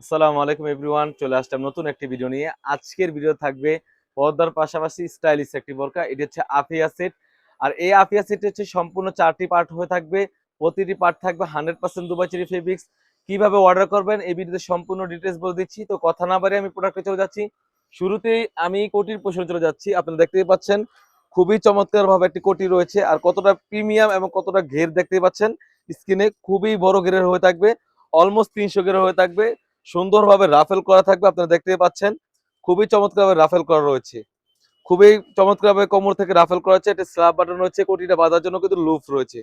আসসালামু আলাইকুম এভরিওয়ান, চলে আসলাম নতুন একটি ভিডিও নিয়ে। আজকের ভিডিও থাকবে পর্দার পাশাপাশি স্টাইলিশ একটি বোরকা। এটি হচ্ছে আফিয়া সেট। আর এই আফিয়া সেট হচ্ছে সম্পূর্ণ 4টি পার্ট হয়ে থাকবে। প্রতিটি পার্ট থাকবে 100% দুবাই চেরি ফেব্রিক্স। কিভাবে অর্ডার করবেন এই ভিডিওতে সম্পূর্ণ ডিটেইলস বলে দিচ্ছি। তো কথা না বাড়িয়ে আমি প্রোডাক্টে চলে যাচ্ছি। শুরুতেই আমি কোটির পোশাকে চলে যাচ্ছি। আপনারা দেখতেই পাচ্ছেন খুবই চমৎকার ভাবে একটি কোটি রয়েছে, আর কতটা প্রিমিয়াম এবং কতটা ঘের দেখতেই পাচ্ছেন স্ক্রিনে। খুবই বড় ঘেরের হয়ে থাকবে, অলমোস্ট 300 ঘেরের হয়ে থাকবে। সুন্দরভাবে রাফেল করা থাকবে, আপনারা দেখতেই পাচ্ছেন খুবই চমৎকারভাবে রাফেল করা রয়েছে। খুবই চমৎকারভাবে কোমর থেকে রাফেল করা হচ্ছে। একটা স্ল্যাব বাটন রয়েছে, কোটিটা বাঁধার জন্য কিন্তু লুপ রয়েছে।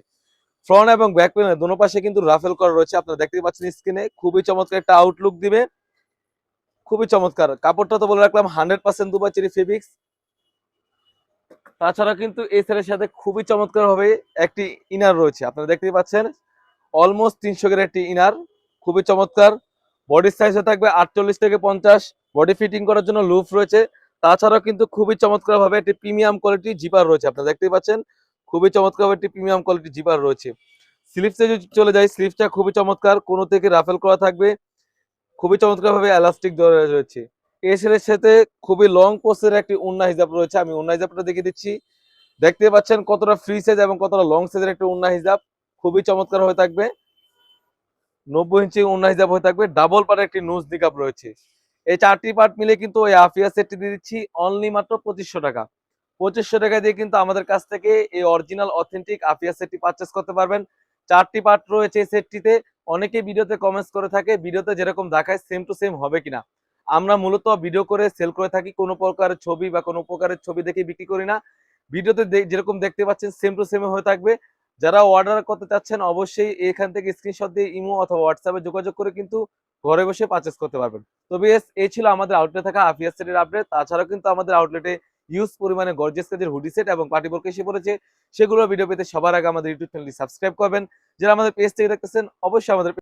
ফ্রন্ট এবং ব্যাক প্যানেল দোনো পাশে কিন্তু রাফেল করা রয়েছে, আপনারা দেখতেই পাচ্ছেন স্ক্রিনে। খুবই চমৎকার একটা আউটলুক দিবে, খুবই চমৎকার। কাপড়টা তো বলে রাখলাম 100% দুবাই চেরি ফেব্রিক্স। তাছাড়া কিন্তু এই সেটের সাথে খুবই চমৎকার ভাবে একটি ইনার রয়েছে, আপনারা দেখতেই পাচ্ছেন অলমোস্ট 300 গ্রেড একটি ইনার, খুবই চমৎকার। বডির সাইজে থাকবে 48 থেকে 50। বডি ফিটিং করার জন্য লুপ রয়েছে। তাছাড়াও কিন্তু খুবই চমৎকার ভাবে একটি প্রিমিয়াম কোয়ালিটি জিপার রয়েছে, আপনারা দেখতেই পাচ্ছেন খুবই চমৎকার ভাবে একটি প্রিমিয়াম কোয়ালিটি জিপার রয়েছে। স্লিপসে যদি চলে যায়, স্লিপসটা খুবই চমৎকার, কোনো থেকে রাফেল করা থাকবে। খুবই চমৎকার ভাবে এলাস্টিক দেওয়া রয়েছে। এই সেটের সাথে খুবই লং কোর্সের একটি ওন্না হিজাব রয়েছে, আমি ওন্না হিজাবটা দেখিয়ে দিচ্ছি। দেখতে পাচ্ছেন কতটা ফ্রি সাইজ এবং কতটা লং সাইজের একটা ওন্না হিজাব, খুবই চমৎকার হয়ে থাকবে। 90 ইঞ্চি ওন্না হিজাব হয়ে থাকবে, ডাবল পার্টের একটি নোজ নিকাব রয়েছে। এই 4টি পার্ট মিলে কিন্তু ওই আফিয়া সেটটি দিয়ে দিচ্ছি অনলি মাত্র 2500 টাকা। 2500 টাকা দিয়ে কিন্তু আমাদের কাছ থেকে এই অরিজিনাল অথেন্টিক আফিয়া সেটটি পারচেস করতে পারবেন। 4টি পার্ট রয়েছে এই সেটটিতে। অনেকে ভিডিওতে কমেন্টস করে থাকে ভিডিওতে যেরকম দেখায় সেম টু সেম হবে কিনা। আমরা মূলত ভিডিও করে সেল করে থাকি, কোনো প্রকারের ছবি বা কোনো প্রকারের ছবি দেখে বিক্রি করি না। ভিডিওতে যেরকম দেখতে পাচ্ছেন সেম টু সেম হয়ে থাকবে। যারা অর্ডার করতে চাচ্ছেন অবশ্যই এখান থেকে স্ক্রিনশট দিয়ে ইমো অথবা হোয়াটসঅ্যাপে যোগাযোগ করে কিন্তু ঘরে বসে পারচেস করতে পারবেন। তো বেশ, এই ছিল আমাদের আউটলেটে থাকা আফিয়া সেটের আপডেট। তাছাড়াও কিন্তু আমাদের আউটলেটে ইউজ পরিমাণে গর্জিয়াস কাজের হুডি সেট এবং পার্টি বোরকা এসে পড়েছে। সেগুলোর ভিডিও পেতে সবার আগে আমাদের ইউটিউব চ্যানেলটি সাবস্ক্রাইব করবেন। যারা আমাদের পেজ থেকে দেখতেছেন অবশ্যই আমাদের